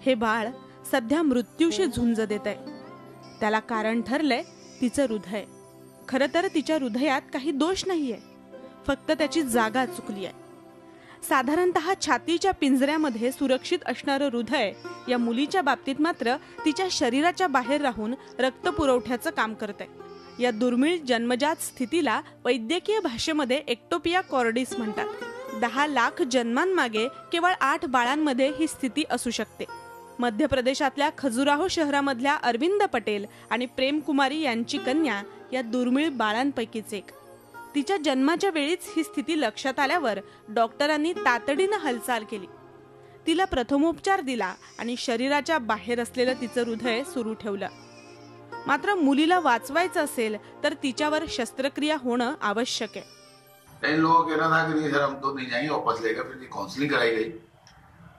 हे बाळ सध्या मृत्यूशी झुंज देत आहे. त्याला कारण ठरलंय तिचं हृदय. खरं तर तिच्या हृदयात काही दोष नाहीये, फक्त त्याची जागा चुकली आहे. साधारणतः छातीच्या पिंजऱ्यामध्ये सुरक्षित असणारं हृदय या मुलीच्या बाबतीत मात्र तिच्या शरीराच्या बाहेर राहून रक्त पुरवठ्याचं काम करतंय. या दुर्मिळ जन्मजात स्थितीला वैद्यकीय भाषेमध्ये एक्टोपिया कॉर्डिस म्हणतात. 10 लाख जन्मांमागे केवळ 8 बाळांमध्ये ही स्थिती असू शकते. मध्य प्रदेशातल्या खजुराहो शहरामधल्या अरविंद पटेल आणि प्रेम कुमारी यांची कन्या या दुर्मिळ बाळांपैकीच एक. तिच्या जन्माच्या वेळीच ही स्थिती लक्षात आल्यावर डॉक्टरांनी तातडीनं हालचाल केली. तिला प्रथमोपचार दिला आणि शरीराच्या बाहेर असलेलं तिचं हृदय सुरू ठेवलं. मात्र मुलीला वाचवायचं असेल तर तिच्यावर शस्त्रक्रिया होणं आवश्यक आहे. इन लोगों कहना था कि नहीं सर हम तो नहीं जाएंगे, वापस लेकर फिर काउंसलिंग कराई गई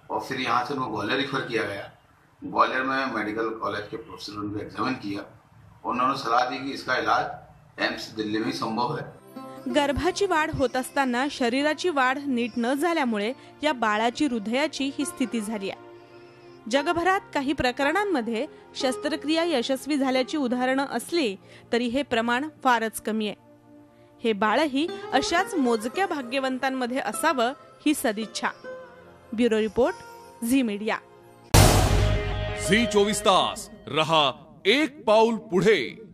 और फिर यहाँ से उनको ग्वालियर रिफर किया गया. ग्वालियर में मेडिकल कॉलेज के प्रोफेसर ने एग्जामिन किया. उन्होंने सलाह दी कि इसका इलाज एम्स दिल्ली में संभव है. गर्भाची वाढ होत असताना शरीराची वाढ नीट न झाल्यामुळे या बाळाची हृदयाची ही स्थिती झाली आहे. जगभरात काही प्रकरणांमध्ये शस्त्रक्रिया यशस्वी झाल्याची उदाहरणं असली तरी हे प्रमाण फारच कमी आहे. हे बाळही अशाच मोजक्या भाग्यवंतांमध्ये असावं ही सदिच्छा. Bureau report, Zee media. Zee 24 तास रहा एक पाऊल पुढे.